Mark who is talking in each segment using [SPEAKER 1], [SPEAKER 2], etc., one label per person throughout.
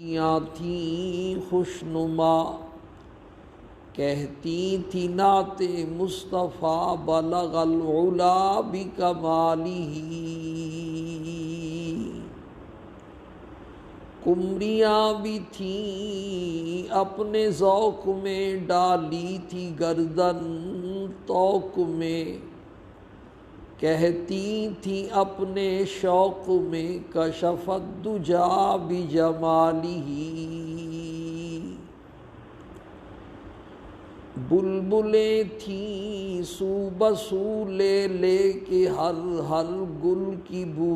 [SPEAKER 1] یاں تھی خوشنما کہتی تھی نعت مصطفیٰ بلغ العلا بکمالہ، قمریاں بھی تھیں اپنے ذوق میں ڈالی تھی گردن طوق میں، کہتی تھی اپنے شوق میں کشف الدجا بجمالہ، بلبلیں تھیں سو بسو لے لے کے ہر ہر گل کی بو،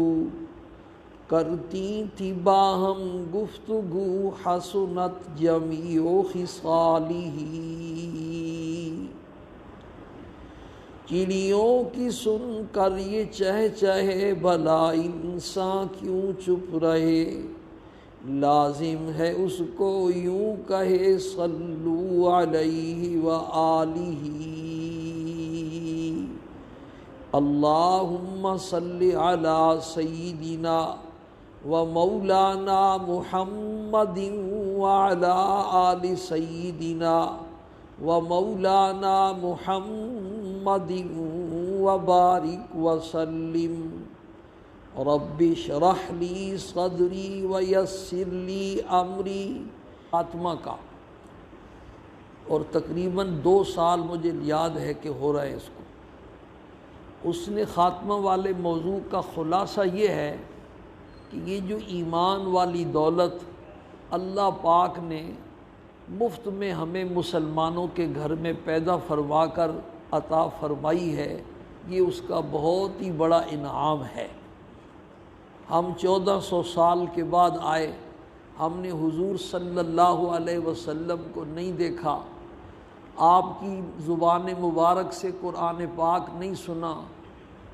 [SPEAKER 1] کرتی تھی باہم گفتگو حسنت جمیع خصالہ، چڑیوں کی سن کر یہ چہچہے بھلا انسان کیوں چپ رہے، لازم ہے اس کو یوں کہے صلو علیہ وآلہ، اللہم صل علی سیدنا و مولانا محمد وعلی آل سیدنا و مولانا محمد وبارک وسلم، رب اشرح لی صدری ویسر لی امری۔ خاتمہ کا، اور تقریباً 2 سال مجھے یاد ہے کہ ہو رہا ہے اس کو۔ اس نے خاتمہ والے موضوع کا خلاصہ یہ ہے کہ یہ جو ایمان والی دولت اللہ پاک نے مفت میں ہمیں مسلمانوں کے گھر میں پیدا فرما کر عطا فرمائی ہے، یہ اس کا بہت ہی بڑا انعام ہے۔ ہم 1400 سال کے بعد آئے، ہم نے حضور صلی اللہ علیہ وسلم کو نہیں دیکھا، آپ کی زبان مبارک سے قرآن پاک نہیں سنا،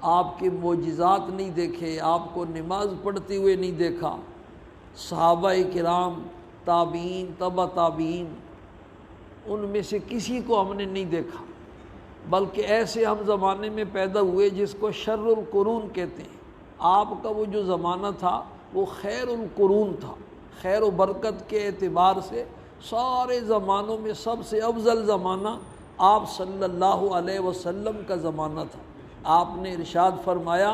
[SPEAKER 1] آپ کے معجزات نہیں دیکھے، آپ کو نماز پڑھتے ہوئے نہیں دیکھا، صحابہ کرام، تابعین، تبع تابعین، ان میں سے کسی کو ہم نے نہیں دیکھا، بلکہ ایسے ہم زمانے میں پیدا ہوئے جس کو شر القرون کہتے ہیں۔ آپ کا وہ جو زمانہ تھا وہ خیر القرون تھا، خیر و برکت کے اعتبار سے سارے زمانوں میں سب سے افضل زمانہ آپ صلی اللہ علیہ وسلم کا زمانہ تھا۔ آپ نے ارشاد فرمایا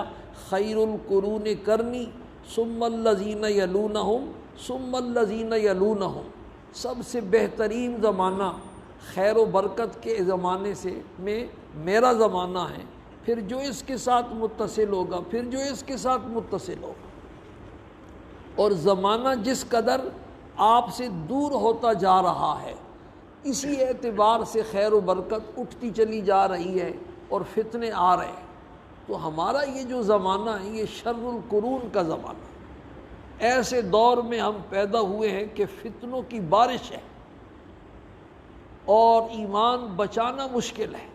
[SPEAKER 1] خیر القرون قرنی ثم الذین یلونہم ثم الذین یلونہم، سب سے بہترین زمانہ خیر و برکت کے زمانے سے میں میرا زمانہ ہے، پھر جو اس کے ساتھ متصل ہوگا، پھر جو اس کے ساتھ متصل ہوگا۔ اور زمانہ جس قدر آپ سے دور ہوتا جا رہا ہے، اسی اعتبار سے خیر و برکت اٹھتی چلی جا رہی ہے اور فتنے آ رہے ہیں۔ تو ہمارا یہ جو زمانہ ہے یہ شر القرون کا زمانہ ہے، ایسے دور میں ہم پیدا ہوئے ہیں کہ فتنوں کی بارش ہے اور ایمان بچانا مشکل ہے،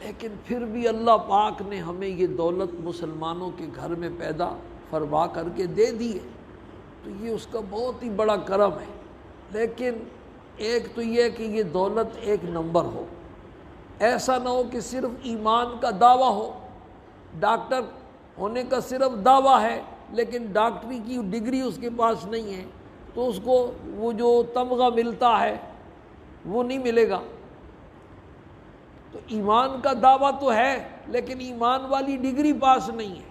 [SPEAKER 1] لیکن پھر بھی اللہ پاک نے ہمیں یہ دولت مسلمانوں کے گھر میں پیدا فرما کر کے دے دی ہے، تو یہ اس کا بہت ہی بڑا کرم ہے۔ لیکن ایک تو یہ کہ یہ دولت ایک نمبر ہو، ایسا نہ ہو کہ صرف ایمان کا دعویٰ ہو، ڈاکٹر ہونے کا صرف دعویٰ ہے لیکن ڈاکٹری کی ڈگری اس کے پاس نہیں ہے، تو اس کو وہ جو تمغہ ملتا ہے وہ نہیں ملے گا۔ تو ایمان کا دعویٰ تو ہے لیکن ایمان والی ڈگری پاس نہیں ہے،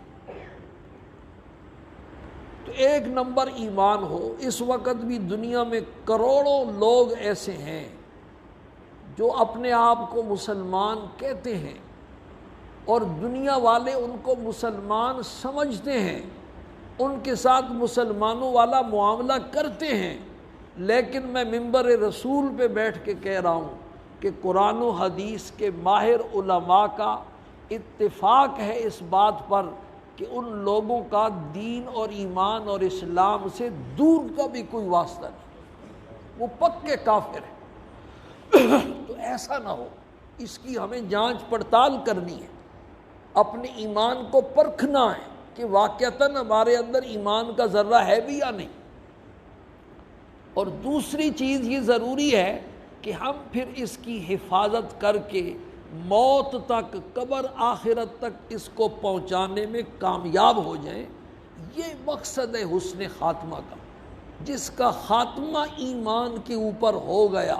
[SPEAKER 1] تو ایک نمبر ایمان ہو۔ اس وقت بھی دنیا میں کروڑوں لوگ ایسے ہیں جو اپنے آپ کو مسلمان کہتے ہیں اور دنیا والے ان کو مسلمان سمجھتے ہیں، ان کے ساتھ مسلمانوں والا معاملہ کرتے ہیں، لیکن میں منبر رسول پہ بیٹھ کے کہہ رہا ہوں کہ قرآن و حدیث کے ماہر علماء کا اتفاق ہے اس بات پر کہ ان لوگوں کا دین اور ایمان اور اسلام سے دور کا بھی کوئی واسطہ نہیں، وہ پکے کافر ہیں۔ تو ایسا نہ ہو، اس کی ہمیں جانچ پڑتال کرنی ہے، اپنے ایمان کو پرکھنا ہے کہ واقعتاً ہمارے اندر ایمان کا ذرہ ہے بھی یا نہیں۔ اور دوسری چیز یہ ضروری ہے کہ ہم پھر اس کی حفاظت کر کے موت تک، قبر آخرت تک اس کو پہنچانے میں کامیاب ہو جائیں، یہ مقصد ہے حسن خاتمہ کا۔ جس کا خاتمہ ایمان کے اوپر ہو گیا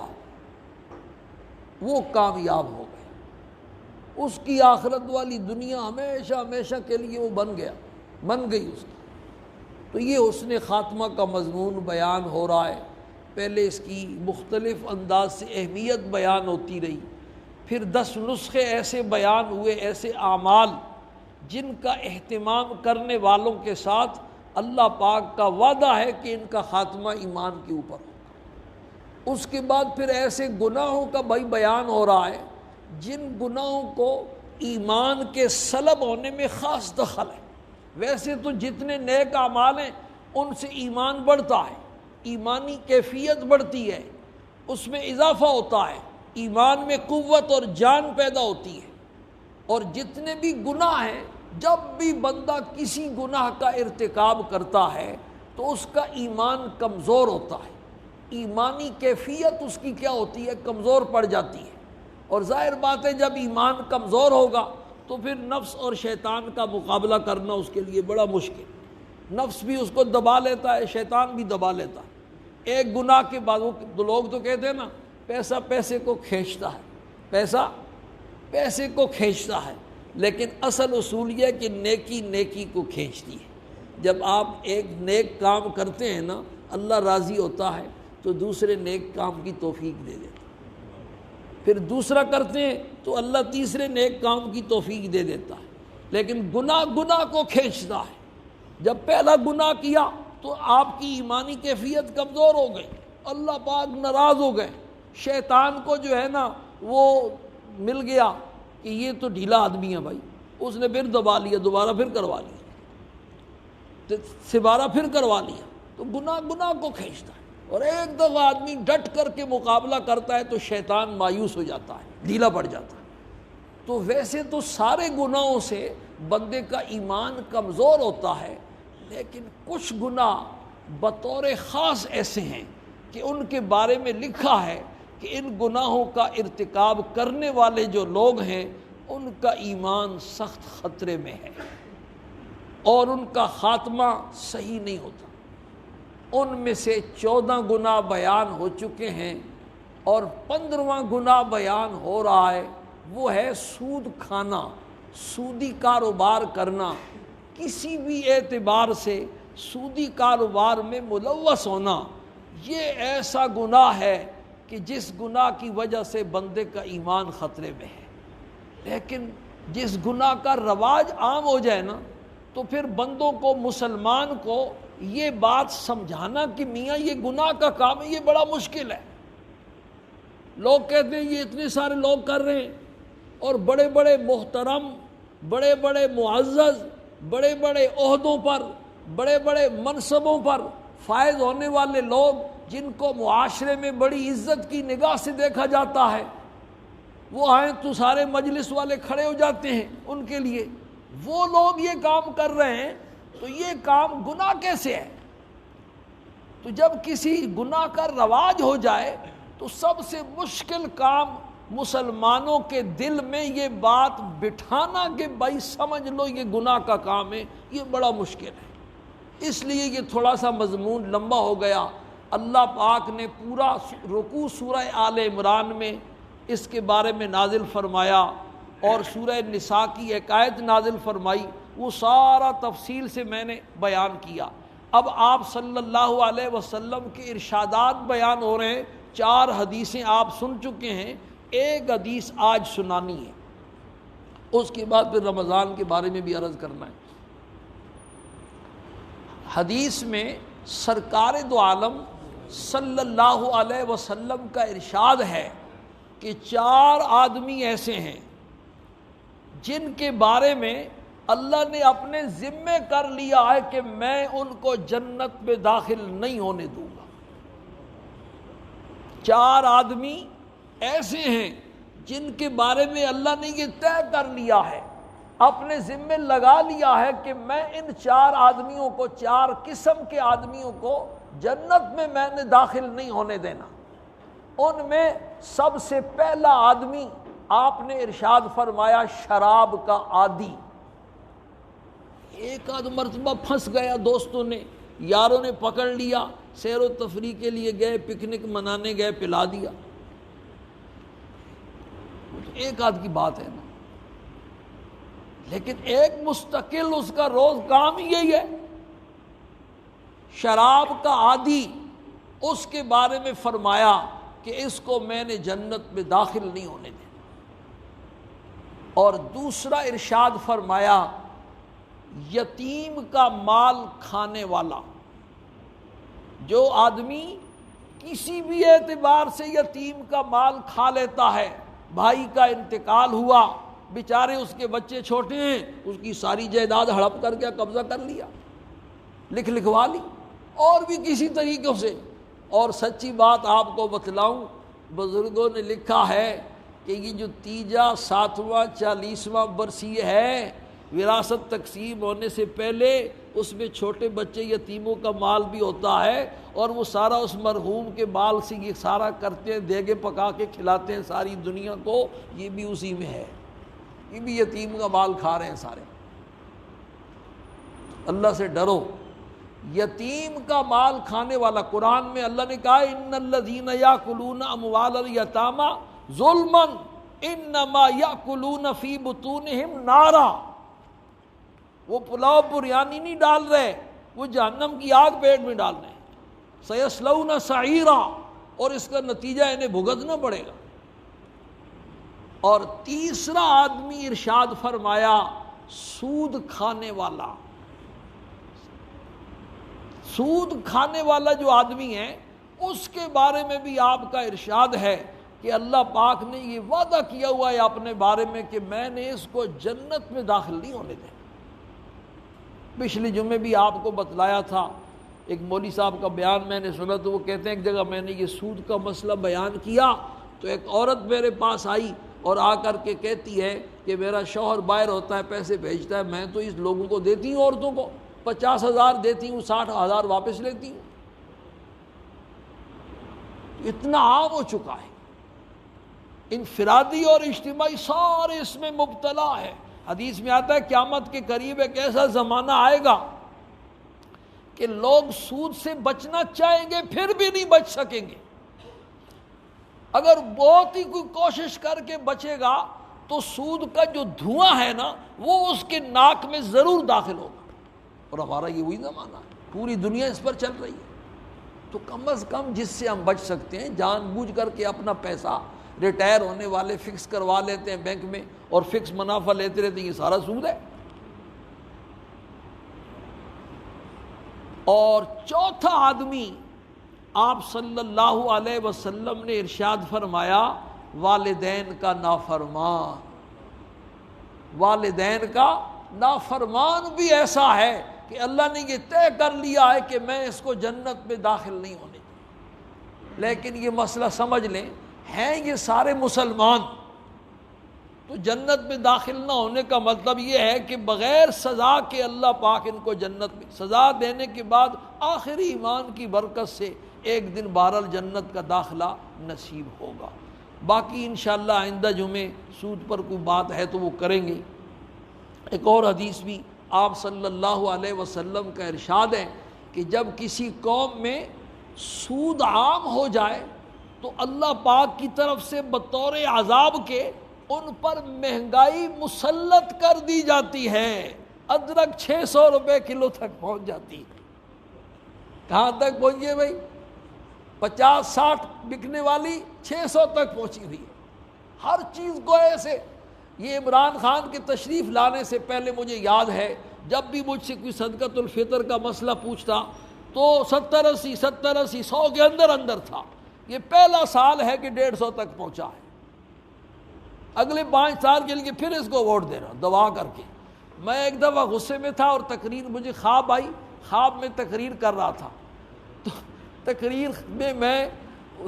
[SPEAKER 1] وہ کامیاب ہو گیا، اس کی آخرت والی دنیا ہمیشہ ہمیشہ کے لیے وہ بن گئی اس کی۔ تو یہ حسن خاتمہ کا مضمون بیان ہو رہا ہے۔ پہلے اس کی مختلف انداز سے اہمیت بیان ہوتی رہی، پھر 10 نسخے ایسے بیان ہوئے، ایسے اعمال جن کا اہتمام کرنے والوں کے ساتھ اللہ پاک کا وعدہ ہے کہ ان کا خاتمہ ایمان کے اوپر ہو۔ اس کے بعد پھر ایسے گناہوں کا بیان ہو رہا ہے جن گناہوں کو ایمان کے سلب ہونے میں خاص دخل ہے۔ ویسے تو جتنے نیک اعمال ہیں ان سے ایمان بڑھتا ہے، ایمانی کیفیت بڑھتی ہے، اس میں اضافہ ہوتا ہے، ایمان میں قوت اور جان پیدا ہوتی ہے۔ اور جتنے بھی گناہ ہیں، جب بھی بندہ کسی گناہ کا ارتکاب کرتا ہے تو اس کا ایمان کمزور ہوتا ہے، ایمانی کیفیت اس کی کیا ہوتی ہے؟ کمزور پڑ جاتی ہے۔ اور ظاہر بات ہے جب ایمان کمزور ہوگا تو پھر نفس اور شیطان کا مقابلہ کرنا اس کے لیے بڑا مشکل، نفس بھی اس کو دبا لیتا ہے، شیطان بھی دبا لیتا ہے۔ ایک گناہ کے بعد لوگ تو کہتے ہیں نا پیسہ پیسے کو کھینچتا ہے، پیسہ پیسے کو کھینچتا ہے، لیکن اصل اصول یہ ہے کہ نیکی نیکی کو کھینچتی ہے۔ جب آپ ایک نیک کام کرتے ہیں نا اللہ راضی ہوتا ہے تو دوسرے نیک کام کی توفیق دے دیتا ہے، پھر دوسرا کرتے ہیں تو اللہ تیسرے نیک کام کی توفیق دے دیتا ہے۔ لیکن گناہ کو کھینچتا ہے۔ جب پہلا گناہ کیا تو آپ کی ایمانی کیفیت کمزور ہو گئی، اللہ پاک ناراض ہو گئے، شیطان کو جو ہے نا وہ مل گیا کہ یہ تو ڈھیلا آدمی ہے بھائی، اس نے پھر دبا لیا، دوبارہ پھر کروا لیا، سبارہ پھر کروا لیا۔ تو گناہ کو کھینچتا ہے، اور ایک دفعہ آدمی ڈٹ کر کے مقابلہ کرتا ہے تو شیطان مایوس ہو جاتا ہے، ڈھیلا پڑ جاتا ہے۔ تو ویسے تو سارے گناہوں سے بندے کا ایمان کمزور ہوتا ہے، لیکن کچھ گناہ بطور خاص ایسے ہیں کہ ان کے بارے میں لکھا ہے کہ ان گناہوں کا ارتکاب کرنے والے جو لوگ ہیں ان کا ایمان سخت خطرے میں ہے اور ان کا خاتمہ صحیح نہیں ہوتا۔ ان میں سے 14 گناہ بیان ہو چکے ہیں اور 15واں گناہ بیان ہو رہا ہے، وہ ہے سود کھانا، سودی کاروبار کرنا، کسی بھی اعتبار سے سودی کاروبار میں ملوث ہونا۔ یہ ایسا گناہ ہے کہ جس گناہ کی وجہ سے بندے کا ایمان خطرے میں ہے۔ لیکن جس گناہ کا رواج عام ہو جائے نا تو پھر بندوں کو، مسلمان کو یہ بات سمجھانا کہ میاں یہ گناہ کا کام ہے یہ بڑا مشکل ہے۔ لوگ کہتے ہیں یہ اتنے سارے لوگ کر رہے ہیں، اور بڑے بڑے محترم، بڑے بڑے معزز، بڑے بڑے عہدوں پر، بڑے بڑے منصبوں پر فائز ہونے والے لوگ جن کو معاشرے میں بڑی عزت کی نگاہ سے دیکھا جاتا ہے، وہ آئیں تو سارے مجلس والے کھڑے ہو جاتے ہیں ان کے لیے، وہ لوگ یہ کام کر رہے ہیں تو یہ کام گناہ کیسے ہے؟ تو جب کسی گناہ کا رواج ہو جائے تو سب سے مشکل کام مسلمانوں کے دل میں یہ بات بٹھانا کہ بھائی سمجھ لو یہ گناہ کا کام ہے، یہ بڑا مشکل ہے۔ اس لیے یہ تھوڑا سا مضمون لمبا ہو گیا۔ اللہ پاک نے پورا رکوع سورہ آل عمران میں اس کے بارے میں نازل فرمایا، اور سورہ نساء کی ایک آیت نازل فرمائی، وہ سارا تفصیل سے میں نے بیان کیا۔ اب آپ صلی اللہ علیہ وسلم کے ارشادات بیان ہو رہے ہیں، 4 حدیثیں آپ سن چکے ہیں، ایک حدیث آج سنانی ہے، اس کے بعد پھر رمضان کے بارے میں بھی عرض کرنا ہے۔ حدیث میں سرکار دو عالم صلی اللہ علیہ وسلم کا ارشاد ہے کہ 4 آدمی ایسے ہیں جن کے بارے میں اللہ نے اپنے ذمے کر لیا ہے کہ میں ان کو جنت میں داخل نہیں ہونے دوں گا۔ 4 آدمی ایسے ہیں جن کے بارے میں اللہ نے یہ طے کر لیا ہے، اپنے ذمے لگا لیا ہے کہ میں ان 4 آدمیوں کو، 4 قسم کے آدمیوں کو جنت میں نے داخل نہیں ہونے دینا۔ ان میں سب سے پہلا آدمی آپ نے ارشاد فرمایا شراب کا عادی۔ ایک آدھ مرتبہ پھنس گیا، دوستوں نے، یاروں نے پکڑ لیا سیر و تفریح کے لیے گئے، پکنک منانے گئے، پلا دیا، ایک آدھ کی بات ہے نا، لیکن ایک مستقل اس کا روز کام ہی یہی ہے۔ شراب کا عادی، اس کے بارے میں فرمایا کہ اس کو میں نے جنت میں داخل نہیں ہونے دینا۔ اور دوسرا ارشاد فرمایا یتیم کا مال کھانے والا، جو آدمی کسی بھی اعتبار سے یتیم کا مال کھا لیتا ہے، بھائی کا انتقال ہوا، بیچارے اس کے بچے چھوٹے ہیں، اس کی ساری جائیداد ہڑپ کر کے قبضہ کر لیا، لکھوا لی، اور بھی کسی طریقوں سے۔ اور سچی بات آپ کو بتلاؤں، بزرگوں نے لکھا ہے کہ یہ جو تیجا، ساتواں، 40واں برسی ہے، وراثت تقسیم ہونے سے پہلے اس میں چھوٹے بچے یتیموں کا مال بھی ہوتا ہے، اور وہ سارا اس مرحوم کے مال سے یہ سارا کرتے ہیں، دیگے پکا کے کھلاتے ہیں ساری دنیا کو، یہ بھی اسی میں ہے، یہ بھی یتیم کا مال کھا رہے ہیں سارے۔ اللہ سے ڈرو، یتیم کا مال کھانے والا، قرآن میں اللہ نے کہا ان الذین یاکلون اموال الیتامی ظلما انما یاکلون فی بطونہم نارا، وہ پلاؤ بریانی نہیں ڈال رہے، وہ جہنم کی آگ پیٹ میں ڈال رہے ہیں، سیصلون سعیرا، اور اس کا نتیجہ انہیں بھگتنا پڑے گا۔ اور تیسرا آدمی ارشاد فرمایا سود کھانے والا، سود کھانے والا جو آدمی ہے اس کے بارے میں بھی آپ کا ارشاد ہے کہ اللہ پاک نے یہ وعدہ کیا ہوا ہے اپنے بارے میں کہ میں نے اس کو جنت میں داخل نہیں ہونے دینا۔ پچھلے جمعے بھی آپ کو بتلایا تھا، ایک مولوی صاحب کا بیان میں نے سنا، تو وہ کہتے ہیں ایک جگہ میں نے یہ سود کا مسئلہ بیان کیا تو ایک عورت میرے پاس آئی اور آ کر کے کہتی ہے کہ میرا شوہر باہر ہوتا ہے، پیسے بھیجتا ہے، میں تو اس لوگوں کو دیتی ہوں، عورتوں کو 50,000 دیتی ہوں، 60,000 واپس لیتی ہوں۔ اتنا عام ہو چکا ہے، انفرادی اور اجتماعی سارے اس میں مبتلا ہے۔ حدیث میں آتا ہے قیامت کے قریب ایک ایسا زمانہ آئے گا کہ لوگ سود سے بچنا چاہیں گے پھر بھی نہیں بچ سکیں گے، اگر بہت ہی کوئی کوشش کر کے بچے گا تو سود کا جو دھواں ہے نا وہ اس کے ناک میں ضرور داخل ہوگا، اور ہمارا یہ وہی زمانہ ہے، پوری دنیا اس پر چل رہی ہے۔ تو کم از کم جس سے ہم بچ سکتے ہیں، جان بوجھ کر کے اپنا پیسہ ریٹائر ہونے والے فکس کروا لیتے ہیں بینک میں اور فکس منافع لیتے رہتے ہیں، یہ سارا سود ہے۔ اور چوتھا آدمی آپ صلی اللہ علیہ وسلم نے ارشاد فرمایا والدین کا نافرمان، والدین کا نافرمان بھی ایسا ہے کہ اللہ نے یہ طے کر لیا ہے کہ میں اس کو جنت میں داخل نہیں ہونے دوں۔ لیکن یہ مسئلہ سمجھ لیں، ہیں یہ سارے مسلمان، تو جنت میں داخل نہ ہونے کا مطلب یہ ہے کہ بغیر سزا کے اللہ پاک ان کو جنت میں سزا دینے کے بعد آخری ایمان کی برکت سے ایک دن بہرحال جنت کا داخلہ نصیب ہوگا۔ باقی انشاءاللہ آئندہ جمعے سود پر کوئی بات ہے تو وہ کریں گے۔ ایک اور حدیث بھی آپ صلی اللہ علیہ وسلم کا ارشاد ہے کہ جب کسی قوم میں سود عام ہو جائے تو اللہ پاک کی طرف سے بطور عذاب کے ان پر مہنگائی مسلط کر دی جاتی ہے، ادرک 600 روپے کلو تک پہنچ جاتی ہے۔ کہاں تک پہنچی ہے بھائی؟ 50-60 بکنے والی 600 تک پہنچی ہوئی ہے۔ ہر چیز کو ایسے، یہ عمران خان کے تشریف لانے سے پہلے مجھے یاد ہے جب بھی مجھ سے کوئی صدقۃ الفطر کا مسئلہ پوچھتا تو 70-80 100 کے اندر تھا۔ یہ پہلا سال ہے کہ 150 تک پہنچا ہے، اگلے 5 سال کے لیے پھر اس کو ووٹ دے رہا دعا کر کے۔ میں ایک دفعہ غصے میں تھا اور تقریر مجھے خواب آئی، خواب میں تقریر کر رہا تھا، تو تقریر میں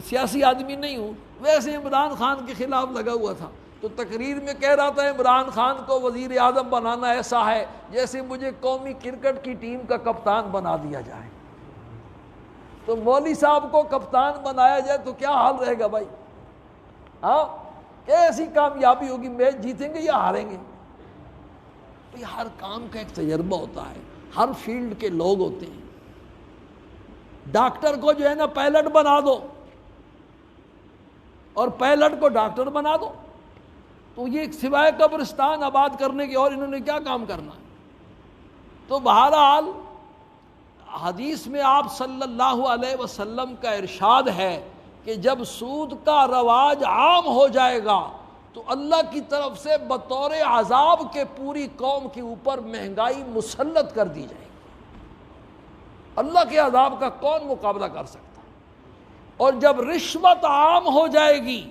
[SPEAKER 1] سیاسی آدمی نہیں ہوں، ویسے عمران خان کے خلاف لگا ہوا تھا، تو تقریر میں کہہ رہا تھا عمران خان کو وزیر اعظم بنانا ایسا ہے جیسے مجھے قومی کرکٹ کی ٹیم کا کپتان بنا دیا جائے۔ تو مولوی صاحب کو کپتان بنایا جائے تو کیا حال رہے گا بھائی؟ ہاں، کیسی کامیابی ہوگی؟ میچ جیتیں گے یا ہاریں گے؟ ہر کام کا ایک تجربہ ہوتا ہے، ہر فیلڈ کے لوگ ہوتے ہیں۔ ڈاکٹر کو جو ہے نا پائلٹ بنا دو اور پائلٹ کو ڈاکٹر بنا دو، تو یہ سوائے قبرستان آباد کرنے کے اور انہوں نے کیا کام کرنا ہے؟ تو بہرحال حدیث میں آپ صلی اللہ علیہ وسلم کا ارشاد ہے کہ جب سود کا رواج عام ہو جائے گا تو اللہ کی طرف سے بطور عذاب کے پوری قوم کے اوپر مہنگائی مسلط کر دی جائے گی۔ اللہ کے عذاب کا کون مقابلہ کر سکتا ہے؟ اور جب رشوت عام ہو جائے گی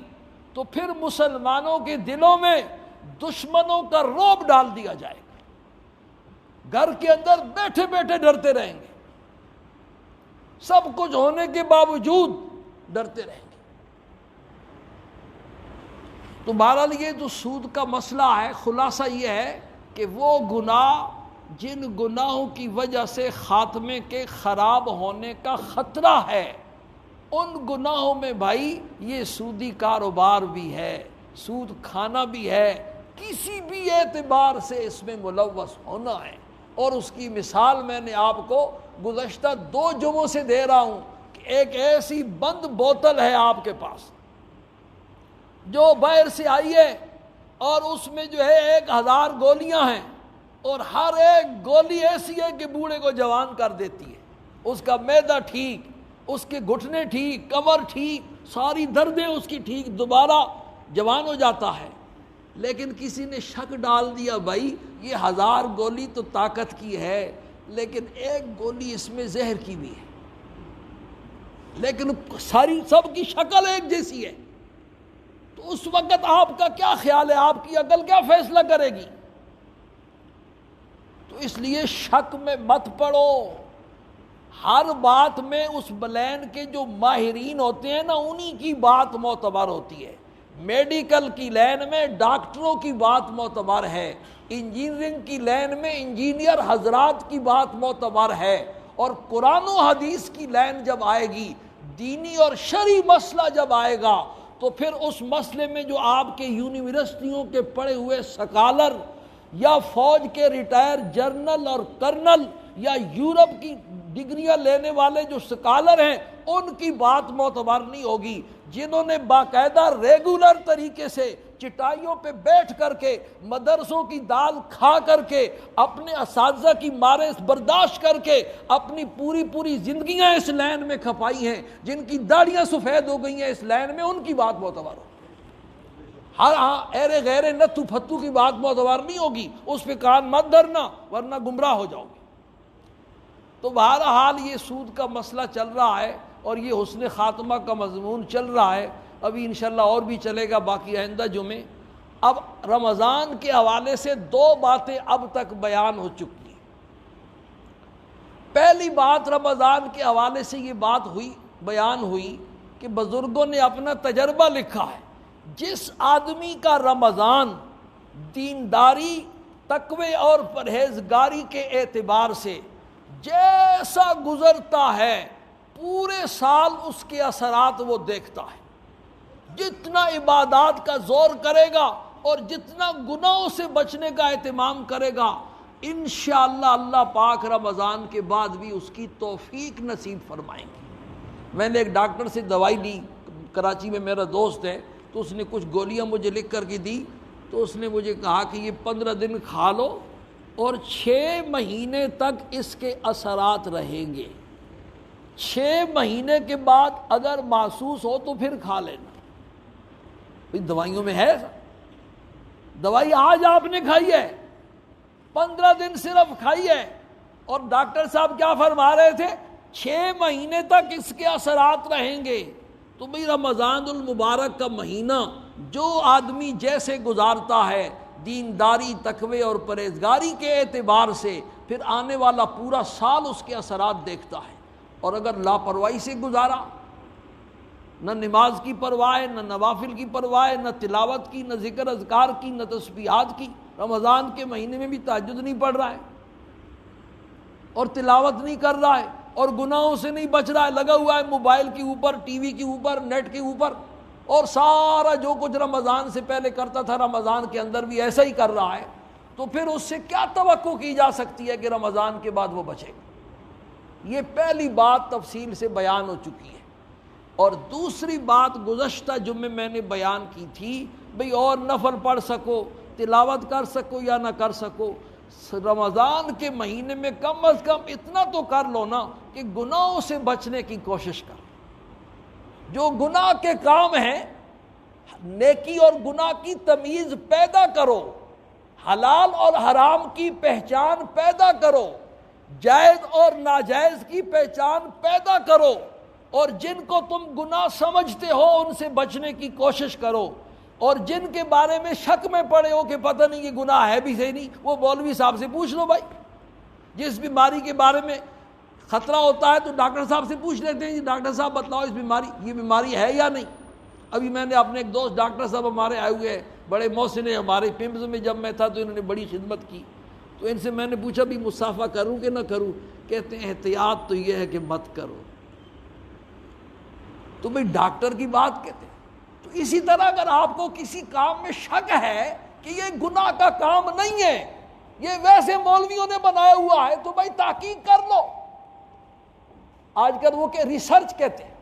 [SPEAKER 1] تو پھر مسلمانوں کے دلوں میں دشمنوں کا رعب ڈال دیا جائے گا، گھر کے اندر بیٹھے بیٹھے ڈرتے رہیں گے، سب کچھ ہونے کے باوجود ڈرتے رہیں گے۔ تو بہرحال یہ جو سود کا مسئلہ ہے، خلاصہ یہ ہے کہ وہ گناہ جن گناہوں کی وجہ سے خاتمے کے خراب ہونے کا خطرہ ہے، ان گناہوں میں بھائی یہ سودی کاروبار بھی ہے، سود کھانا بھی ہے، کسی بھی اعتبار سے اس میں ملوث ہونا ہے۔ اور اس کی مثال میں نے آپ کو گزشتہ 2 جمعوں سے دے رہا ہوں کہ ایک ایسی بند بوتل ہے آپ کے پاس جو باہر سے آئی ہے اور اس میں جو ہے 1000 گولیاں ہیں، اور ہر ایک گولی ایسی ہے کہ بوڑھے کو جوان کر دیتی ہے، اس کا معدہ ٹھیک، اس کے گھٹنے ٹھیک، کمر ٹھیک، ساری دردیں اس کی ٹھیک، دوبارہ جوان ہو جاتا ہے۔ لیکن کسی نے شک ڈال دیا بھائی یہ 1000 گولی تو طاقت کی ہے لیکن ایک گولی اس میں زہر کی بھی ہے، لیکن ساری سب کی شکل ایک جیسی ہے، تو اس وقت آپ کا کیا خیال ہے؟ آپ کی عقل کیا فیصلہ کرے گی؟ تو اس لیے شک میں مت پڑو، ہر بات میں اس بلین کے جو ماہرین ہوتے ہیں نا انہی کی بات معتبر ہوتی ہے۔ میڈیکل کی لین میں ڈاکٹروں کی بات معتبر ہے، انجینئرنگ کی لین میں انجینئر حضرات کی بات معتبر ہے، اور قرآن و حدیث کی لین جب آئے گی، دینی اور شرعی مسئلہ جب آئے گا تو پھر اس مسئلے میں جو آپ کے یونیورسٹیوں کے پڑھے ہوئے سکالر یا فوج کے ریٹائر جرنل اور کرنل یا یورپ کی ڈگریاں لینے والے جو سکالر ہیں ان کی بات معتبر نہیں ہوگی، جنہوں نے باقاعدہ ریگولر طریقے سے چٹائیوں پہ بیٹھ کر کے مدرسوں کی دال کھا کر کے اپنے اساتذہ کی مارے برداشت کر کے اپنی پوری زندگیاں اس لائن میں کھپائی ہیں، جن کی داڑیاں سفید ہو گئی ہیں اس لائن میں، ان کی بات معتبر ہو۔ ہر ایرے غیرے نتھو پھتو کی بات معتبر نہیں ہوگی، اس پہ کان مت دھرنا ورنہ گمراہ ہو جاؤ گے۔ تو بہرحال یہ سود کا مسئلہ چل رہا ہے اور یہ حسن خاتمہ کا مضمون چل رہا ہے، ابھی انشاءاللہ اور بھی چلے گا باقی آئندہ جمعے۔ اب رمضان کے حوالے سے 2 باتیں اب تک بیان ہو چکی ہیں۔ پہلی بات رمضان کے حوالے سے یہ بات بیان ہوئی کہ بزرگوں نے اپنا تجربہ لکھا ہے، جس آدمی کا رمضان دینداری، تقوی اور پرہیزگاری کے اعتبار سے جیسا گزرتا ہے پورے سال اس کے اثرات وہ دیکھتا ہے، جتنا عبادات کا زور کرے گا اور جتنا گناہوں سے بچنے کا اہتمام کرے گا، انشاءاللہ اللہ پاک رمضان کے بعد بھی اس کی توفیق نصیب فرمائیں گے۔ میں نے ایک ڈاکٹر سے دوائی لی، کراچی میں میرا دوست ہے، تو اس نے کچھ گولیاں مجھے لکھ کر کے دی، تو اس نے مجھے کہا کہ یہ 15 دن کھا لو اور 6 مہینے تک اس کے اثرات رہیں گے، 6 مہینے کے بعد اگر محسوس ہو تو پھر کھا لینا۔ دوائیوں میں ہے، دوائی آج آپ نے کھائی ہے، 15 دن صرف کھائی ہے، اور ڈاکٹر صاحب کیا فرما رہے تھے؟ 6 مہینے تک اس کے اثرات رہیں گے۔ تو بھئی رمضان المبارک کا مہینہ جو آدمی جیسے گزارتا ہے دینداری، تقوی اور پرہیزگاری کے اعتبار سے، پھر آنے والا پورا سال اس کے اثرات دیکھتا ہے۔ اور اگر لاپرواہی سے گزارا، نہ نماز کی پرواہ ہے، نہ نوافل کی پرواہ ہے، نہ تلاوت کی، نہ ذکر اذکار کی، نہ تسبیحات کی، رمضان کے مہینے میں بھی تہجد نہیں پڑھ رہا ہے اور تلاوت نہیں کر رہا ہے اور گناہوں سے نہیں بچ رہا ہے، لگا ہوا ہے موبائل کے اوپر، ٹی وی کے اوپر، نیٹ کے اوپر، اور سارا جو کچھ رمضان سے پہلے کرتا تھا رمضان کے اندر بھی ایسا ہی کر رہا ہے، تو پھر اس سے کیا توقع کی جا سکتی ہے کہ رمضان کے بعد وہ بچے گا؟ یہ پہلی بات تفصیل سے بیان ہو چکی ہے۔ اور دوسری بات گزشتہ جمعے میں نے بیان کی تھی، بھئی اور نفل پڑھ سکو، تلاوت کر سکو یا نہ کر سکو، رمضان کے مہینے میں کم از کم اتنا تو کر لو نا کہ گناہوں سے بچنے کی کوشش کر۔ جو گناہ کے کام ہیں، نیکی اور گناہ کی تمیز پیدا کرو، حلال اور حرام کی پہچان پیدا کرو، جائز اور ناجائز کی پہچان پیدا کرو، اور جن کو تم گناہ سمجھتے ہو ان سے بچنے کی کوشش کرو، اور جن کے بارے میں شک میں پڑے ہو کہ پتہ نہیں یہ گناہ ہے بھی صحیح نہیں، وہ مولوی صاحب سے پوچھ لو بھائی۔ جس بیماری کے بارے میں خطرہ ہوتا ہے تو ڈاکٹر صاحب سے پوچھ لیتے ہیں، جی ڈاکٹر صاحب بتلاؤ یہ بیماری ہے یا نہیں۔ ابھی میں نے اپنے ایک دوست ڈاکٹر صاحب ہمارے آئے ہوئے ہیں، بڑے محسن ہیں ہمارے، پمز میں جب میں تھا تو انہوں نے بڑی خدمت کی، تو ان سے میں نے پوچھا بھی مصافحہ کروں کہ نہ کروں، کہتے ہیں احتیاط تو یہ ہے کہ مت کرو۔ تو بھئی ڈاکٹر کی بات کہتے ہیں۔ تو اسی طرح اگر آپ کو کسی کام میں شک ہے کہ یہ گناہ کا کام نہیں ہے، یہ ویسے مولویوں نے بنایا ہوا ہے، تو بھائی تحقیق کر لو۔ آج کل وہ کہ ریسرچ کہتے ہیں،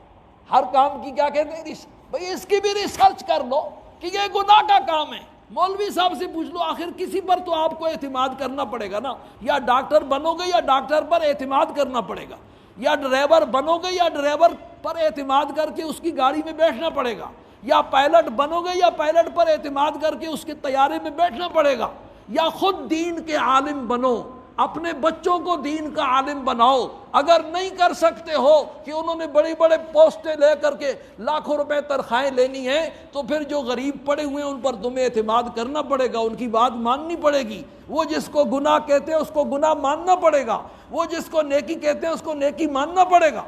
[SPEAKER 1] ہر کام کی کیا کہتے ہیں؟ بھئی اس کی بھی ریسرچ کر لو کہ یہ گناہ کا کام ہے، مولوی صاحب سے پوچھ لو۔ آخر کسی پر تو آپ کو اعتماد کرنا پڑے گا نا، یا ڈاکٹر بنو گے یا ڈاکٹر پر اعتماد کرنا پڑے گا، یا ڈرائیور بنو گے یا ڈرائیور پر اعتماد کر کے اس کی گاڑی میں بیٹھنا پڑے گا، یا پائلٹ بنو گے یا پائلٹ پر اعتماد کر کے اس کے طیارے میں بیٹھنا پڑے گا، یا خود دین کے عالم بنو، اپنے بچوں کو دین کا عالم بناؤ۔ اگر نہیں کر سکتے ہو کہ انہوں نے بڑی بڑے پوسٹیں لے کر کے لاکھوں روپے تنخواہیں لینی ہیں، تو پھر جو غریب پڑے ہوئے ہیں ان پر تمہیں اعتماد کرنا پڑے گا، ان کی بات ماننی پڑے گی۔ وہ جس کو گناہ کہتے ہیں اس کو گناہ ماننا پڑے گا، وہ جس کو نیکی کہتے ہیں اس کو نیکی ماننا پڑے گا۔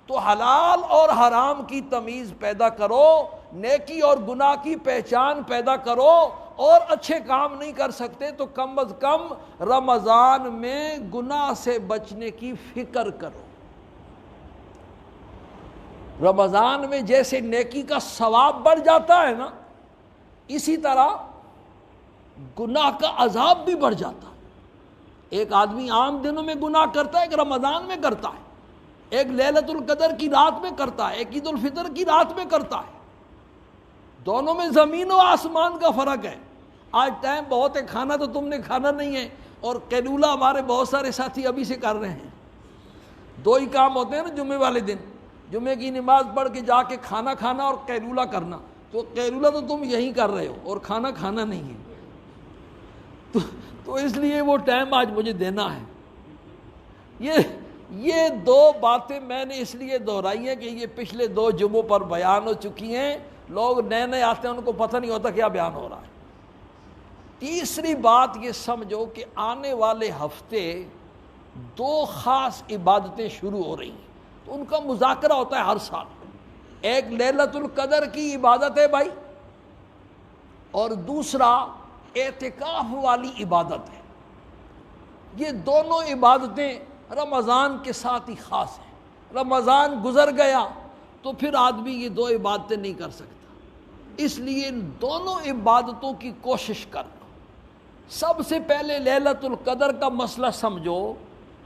[SPEAKER 1] تو حلال اور حرام کی تمیز پیدا کرو، نیکی اور گناہ کی پہچان پیدا کرو، اور اچھے کام نہیں کر سکتے تو کم از کم رمضان میں گناہ سے بچنے کی فکر کرو۔ رمضان میں جیسے نیکی کا ثواب بڑھ جاتا ہے نا، اسی طرح گناہ کا عذاب بھی بڑھ جاتا ہے۔ ایک آدمی عام دنوں میں گناہ کرتا ہے، ایک رمضان میں کرتا ہے، ایک لیلۃ القدر کی رات میں کرتا ہے، ایک عید الفطر کی رات میں کرتا ہے۔ دونوں میں زمین و آسمان کا فرق ہے۔ آج ٹائم بہت ہے، کھانا تو تم نے کھانا نہیں ہے، اور قیلولہ ہمارے بہت سارے ساتھی ابھی سے کر رہے ہیں۔ دو ہی کام ہوتے ہیں نا جمعے والے دن، جمعے کی نماز پڑھ کے جا کے کھانا کھانا اور قیلولہ کرنا۔ تو قیلولہ تو تم یہی کر رہے ہو اور کھانا کھانا نہیں ہے، تو اس لیے وہ ٹائم آج مجھے دینا ہے۔ یہ دو باتیں میں نے اس لیے دہرائی ہیں کہ یہ پچھلے دو جمعوں پر بیان ہو چکی ہیں، لوگ نئے نئے آتے ہیں ان کو پتہ نہیں ہوتا کیا بیان ہو رہا ہے۔ تیسری بات یہ سمجھو کہ آنے والے ہفتے دو خاص عبادتیں شروع ہو رہی ہیں، تو ان کا مذاکرہ ہوتا ہے ہر سال۔ ایک لیلۃ القدر کی عبادت ہے بھائی، اور دوسرا اعتکاف والی عبادت ہے۔ یہ دونوں عبادتیں رمضان کے ساتھ ہی خاص ہیں۔ رمضان گزر گیا تو پھر آدمی یہ دو عبادتیں نہیں کر سکتا، اس لیے ان دونوں عبادتوں کی کوشش کر۔ سب سے پہلے لیلۃ القدر کا مسئلہ سمجھو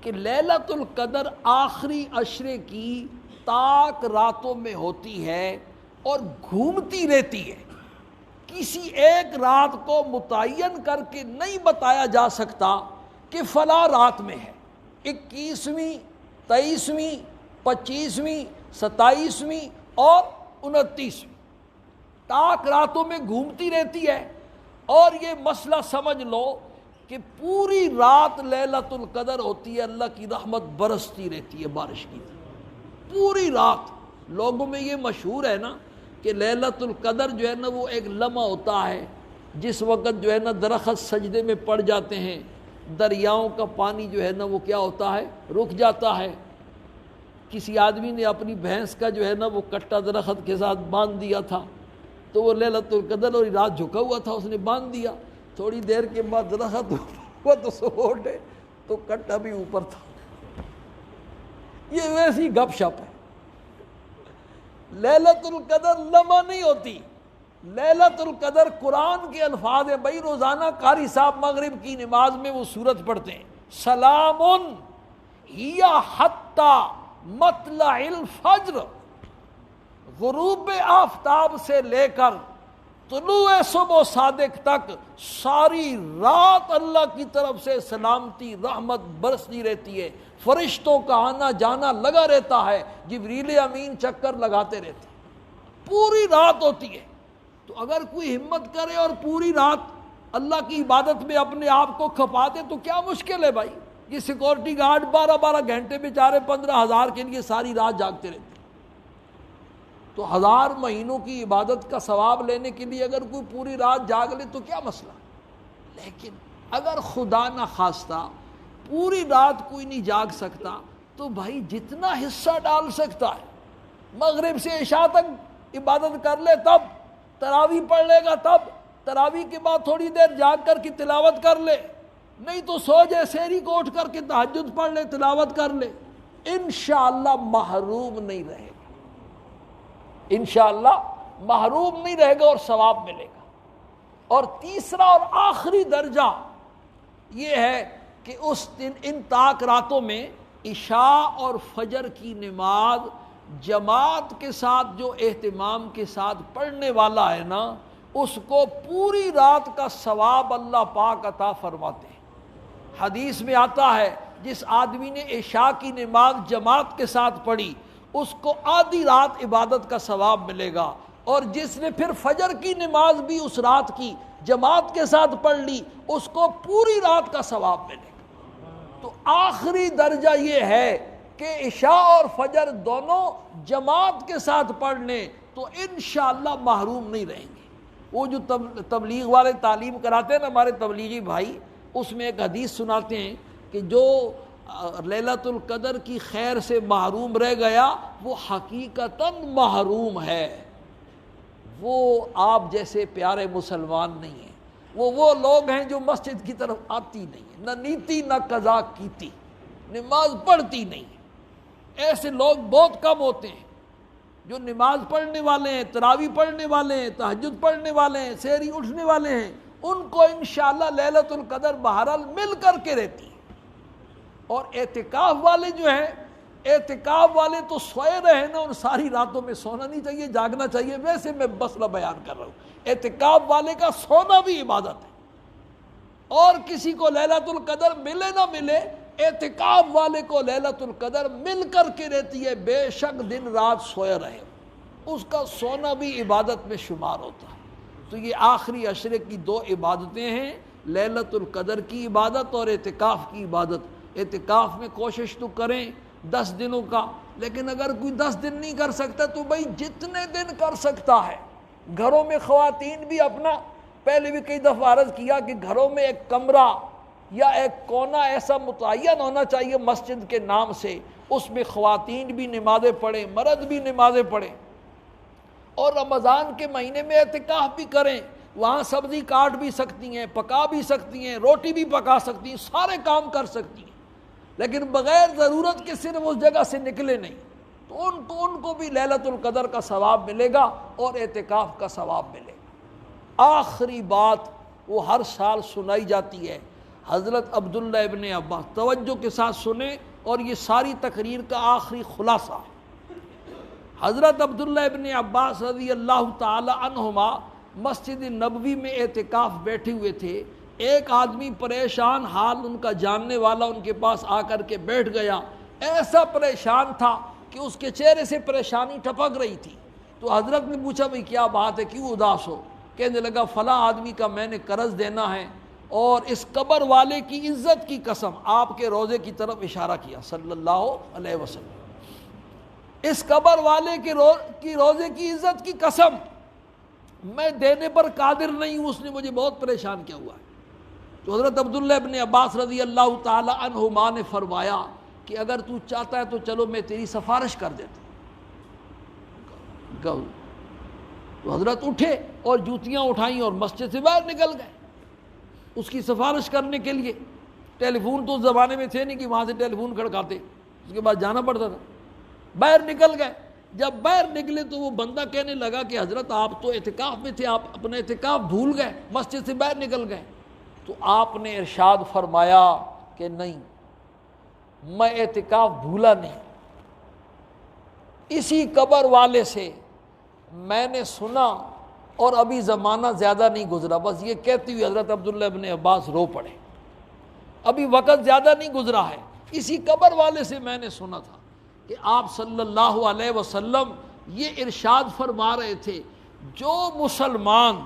[SPEAKER 1] کہ لیلۃ القدر آخری عشرے کی تاک راتوں میں ہوتی ہے اور گھومتی رہتی ہے۔ کسی ایک رات کو متعین کر کے نہیں بتایا جا سکتا کہ فلاں رات میں ہے، 21ویں، 23ویں، 25ویں، 27ویں اور 29ویں، تاک راتوں میں گھومتی رہتی ہے۔ اور یہ مسئلہ سمجھ لو کہ پوری رات لیلۃ القدر ہوتی ہے، اللہ کی رحمت برستی رہتی ہے بارش کی طرح پوری رات۔ لوگوں میں یہ مشہور ہے نا کہ لیلۃ القدر جو ہے نا وہ ایک لمحہ ہوتا ہے جس وقت جو ہے نا درخت سجدے میں پڑ جاتے ہیں، دریاؤں کا پانی جو ہے نا وہ کیا ہوتا ہے، رک جاتا ہے۔ کسی آدمی نے اپنی بھینس کا جو ہے نا وہ کٹا درخت کے ساتھ باندھ دیا تھا، تو وہ لیلۃ القدر اور رات جھکا ہوا تھا، اس نے باندھ دیا، تھوڑی دیر کے بعد درخت ہوا تو سپورٹ ہے تو کٹا بھی اوپر تھا۔ یہ ویسی گپ شپ ہے۔ لیلۃ القدر لمحہ نہیں ہوتی، لیلۃ القدر قرآن کے الفاظ ہیں بھائی۔ روزانہ قاری صاحب مغرب کی نماز میں وہ سورت پڑھتے ہیں، سلام یا حتی مطلع الفجر، غروب آفتاب سے لے کر طلوع صبح صادق تک ساری رات اللہ کی طرف سے سلامتی رحمت برستی رہتی ہے، فرشتوں کا آنا جانا لگا رہتا ہے، جبریل امین چکر لگاتے رہتے ہیں، پوری رات ہوتی ہے۔ تو اگر کوئی ہمت کرے اور پوری رات اللہ کی عبادت میں اپنے آپ کو کھپا دے تو کیا مشکل ہے بھائی؟ یہ سیکورٹی گارڈ 12 گھنٹے بیچارے 15,000 کے لیے ساری رات جاگتے رہتے ہیں، تو 1000 مہینوں کی عبادت کا ثواب لینے کے لیے اگر کوئی پوری رات جاگ لے تو کیا مسئلہ؟ لیکن اگر خدا نہ خواستہ پوری رات کوئی نہیں جاگ سکتا تو بھائی جتنا حصہ ڈال سکتا ہے، مغرب سے عشاء تک عبادت کر لے، تب تراویح پڑھ لے گا، تب تراویح کے بعد تھوڑی دیر جاگ کر کے تلاوت کر لے، نہیں تو سو جائے، سحری کو اٹھ کر کے تہجد پڑھ لے، تلاوت کر لے، انشاءاللہ محروم نہیں رہے گا، انشاءاللہ محروم نہیں رہے گا اور ثواب ملے گا۔ اور تیسرا اور آخری درجہ یہ ہے کہ اس دن ان طاق راتوں میں عشاء اور فجر کی نماز جماعت کے ساتھ جو اہتمام کے ساتھ پڑھنے والا ہے نا، اس کو پوری رات کا ثواب اللہ پاک عطا فرماتے ہیں۔ حدیث میں آتا ہے جس آدمی نے عشاء کی نماز جماعت کے ساتھ پڑھی اس کو آدھی رات عبادت کا ثواب ملے گا، اور جس نے پھر فجر کی نماز بھی اس رات کی جماعت کے ساتھ پڑھ لی اس کو پوری رات کا ثواب ملے گا۔ تو آخری درجہ یہ ہے کہ عشاء اور فجر دونوں جماعت کے ساتھ پڑھ لیں تو انشاءاللہ محروم نہیں رہیں گے۔ وہ جو تبلیغ والے تعلیم کراتے ہیں نا ہمارے تبلیغی بھائی، اس میں ایک حدیث سناتے ہیں کہ جو لیلۃ القدر کی خیر سے محروم رہ گیا وہ حقیقتاً محروم ہے، وہ آپ جیسے پیارے مسلمان نہیں ہیں، وہ لوگ ہیں جو مسجد کی طرف آتی نہیں ہیں، نہ نیتی نہ قضا کیتی، نماز پڑھتی نہیں ہیں۔ ایسے لوگ بہت کم ہوتے ہیں جو نماز پڑھنے والے ہیں، تراویح پڑھنے والے ہیں، تہجد پڑھنے والے ہیں، سحری اٹھنے والے ہیں، ان کو انشاءاللہ لیلۃ القدر بہرحال مل کر کے رہتی ہے۔ اور اعتکاف والے جو ہیں، اعتکاف والے تو سوئے رہے نا، ان ساری راتوں میں سونا نہیں چاہیے، جاگنا چاہیے، ویسے میں مسئلہ بیان کر رہا ہوں۔ اعتکاف والے کا سونا بھی عبادت ہے، اور کسی کو لیلۃ القدر ملے نہ ملے، اعتکاف والے کو لیلۃ القدر مل کر کے رہتی ہے، بے شک دن رات سوئے رہے، اس کا سونا بھی عبادت میں شمار ہوتا ہے۔ تو یہ آخری عشرے کی 2 عبادتیں ہیں، لیلۃ القدر کی عبادت اور اعتکاف کی عبادت۔ اعتکاف میں کوشش تو کریں 10 دنوں کا، لیکن اگر کوئی 10 دن نہیں کر سکتا تو بھائی جتنے دن کر سکتا ہے۔ گھروں میں خواتین بھی اپنا، پہلے بھی کئی دفعہ عرض کیا کہ گھروں میں ایک کمرہ یا ایک کونا ایسا متعین ہونا چاہیے مسجد کے نام سے، اس میں خواتین بھی نمازیں پڑھیں، مرد بھی نمازیں پڑھیں، اور رمضان کے مہینے میں اعتکاف بھی کریں، وہاں سبزی کاٹ بھی سکتی ہیں، پکا بھی سکتی ہیں، روٹی بھی پکا سکتی ہیں، سارے کام کر سکتی ہیں، لیکن بغیر ضرورت کے صرف اس جگہ سے نکلے نہیں، تو ان کو بھی لیلۃ القدر کا ثواب ملے گا اور اعتکاف کا ثواب ملے گا۔ آخری بات وہ ہر سال سنائی جاتی ہے، حضرت عبداللہ ابن عباس، توجہ کے ساتھ سنیں اور یہ ساری تقریر کا آخری خلاصہ۔ حضرت عبداللہ ابن عباس رضی اللہ تعالی عنہما مسجد نبوی میں اعتکاف بیٹھے ہوئے تھے، ایک آدمی پریشان حال ان کا جاننے والا ان کے پاس آ کر کے بیٹھ گیا، ایسا پریشان تھا کہ اس کے چہرے سے پریشانی ٹپک رہی تھی۔ تو حضرت نے پوچھا بھئی کیا بات ہے، کیوں اداس ہو؟ کہنے لگا فلاں آدمی کا میں نے قرض دینا ہے، اور اس قبر والے کی عزت کی قسم، آپ کے روضے کی طرف اشارہ کیا صلی اللہ علیہ وسلم، اس قبر والے کی روضے کی عزت کی قسم میں دینے پر قادر نہیں ہوں، اس نے مجھے بہت پریشان کیا ہوا ہے۔ تو حضرت عبداللہ ابن عباس رضی اللہ تعالی عنہما نے فرمایا کہ اگر تو چاہتا ہے تو چلو میں تیری سفارش کر دیتا ہوں۔ تو حضرت اٹھے اور جوتیاں اٹھائیں اور مسجد سے باہر نکل گئے اس کی سفارش کرنے کے لیے۔ ٹیلی فون تو اس زمانے میں تھے نہیں کہ وہاں سے ٹیلی فون کھڑکاتے، اس کے بعد جانا پڑتا تھا۔ باہر نکل گئے، جب باہر نکلے تو وہ بندہ کہنے لگا کہ حضرت آپ تو اعتکاف میں تھے، آپ اپنا اعتکاف بھول گئے، مسجد سے باہر نکل گئے۔ تو آپ نے ارشاد فرمایا کہ نہیں، میں اعتکاف بھولا نہیں۔ اسی قبر والے سے میں نے سنا، اور ابھی زمانہ زیادہ نہیں گزرا، بس یہ کہتی ہوئی حضرت عبداللہ ابن عباس رو پڑے، ابھی وقت زیادہ نہیں گزرا ہے، اسی قبر والے سے میں نے سنا تھا کہ آپ صلی اللہ علیہ وسلم یہ ارشاد فرما رہے تھے، جو مسلمان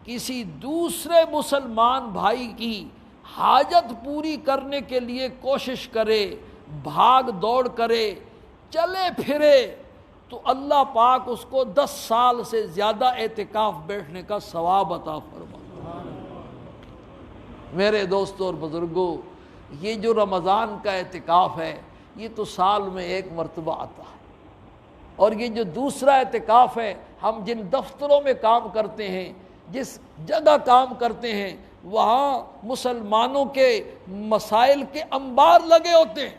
[SPEAKER 1] کسی دوسرے مسلمان بھائی کی حاجت پوری کرنے کے لیے کوشش کرے، بھاگ دوڑ کرے، چلے پھرے، تو اللہ پاک اس کو 10 سال سے زیادہ اعتکاف بیٹھنے کا ثواب عطا فرما۔ میرے دوستوں اور بزرگوں، یہ جو رمضان کا اعتکاف ہے یہ تو سال میں ایک مرتبہ آتا ہے، اور یہ جو دوسرا اعتکاف ہے، ہم جن دفتروں میں کام کرتے ہیں، جس جگہ کام کرتے ہیں، وہاں مسلمانوں کے مسائل کے انبار لگے ہوتے ہیں۔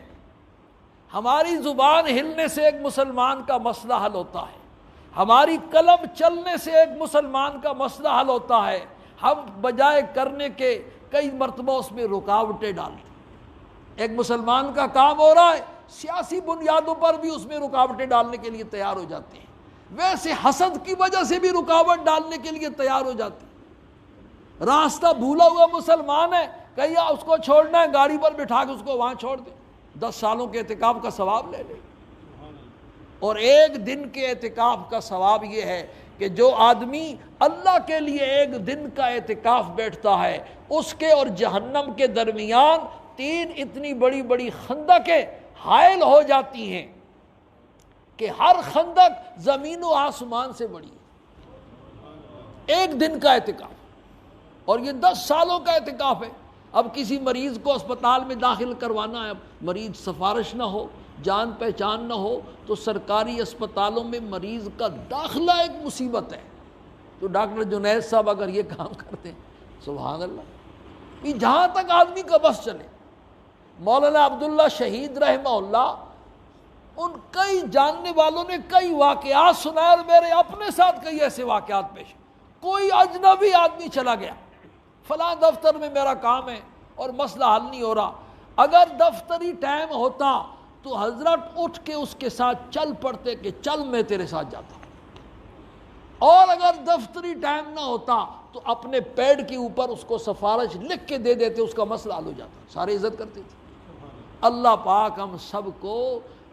[SPEAKER 1] ہماری زبان ہلنے سے ایک مسلمان کا مسئلہ حل ہوتا ہے، ہماری قلم چلنے سے ایک مسلمان کا مسئلہ حل ہوتا ہے، ہم بجائے کرنے کے کئی مرتبہ اس میں رکاوٹیں ڈالتے ہیں۔ ایک مسلمان کا کام ہو رہا ہے، سیاسی بنیادوں پر بھی اس میں رکاوٹیں ڈالنے کے لیے تیار ہو جاتے ہیں، ویسے حسد کی وجہ سے بھی رکاوٹ ڈالنے کے لیے تیار ہو جاتے ہیں۔ راستہ بھولا ہوا مسلمان ہے، کہیں اس کو چھوڑنا ہے، گاڑی پر بٹھا کے اس کو وہاں چھوڑ دیں، 10 سالوں کے اعتکاف کا ثواب لے لیں۔ اور ایک دن کے اعتکاف کا ثواب یہ ہے کہ جو آدمی اللہ کے لیے ایک دن کا اعتکاف بیٹھتا ہے، اس کے اور جہنم کے درمیان 3 اتنی بڑی بڑی خندقیں حائل ہو جاتی ہیں کہ ہر خندق زمین و آسمان سے بڑی ہے۔ ایک دن کا اعتکاف، اور یہ 10 سالوں کا اعتکاف ہے۔ اب کسی مریض کو اسپتال میں داخل کروانا ہے، اب مریض سفارش نہ ہو، جان پہچان نہ ہو، تو سرکاری اسپتالوں میں مریض کا داخلہ ایک مصیبت ہے۔ تو ڈاکٹر جنید صاحب اگر یہ کام کرتے ہیں، سبحان اللہ، یہ جہاں تک آدمی کا بس چلے۔ مولانا عبداللہ شہید رحمہ اللہ، ان کئی جاننے والوں نے کئی واقعات سنائے، اور میرے اپنے ساتھ کئی ایسے واقعات پیش۔ کوئی اجنبی آدمی چلا گیا، فلاں دفتر میں میرا کام ہے اور مسئلہ حل نہیں ہو رہا، اگر دفتری ٹائم ہوتا تو حضرت اٹھ کے اس کے ساتھ چل پڑتے کہ چل میں تیرے ساتھ جاتا ہوں، اور اگر دفتری ٹائم نہ ہوتا تو اپنے پیڈ کے اوپر اس کو سفارش لکھ کے دے دیتے، اس کا مسئلہ حل ہو جاتا۔ سارے عزت کرتے تھے۔ اللہ پاک ہم سب کو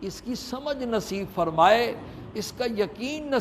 [SPEAKER 1] اس کی سمجھ نصیب فرمائے، اس کا یقین نصیب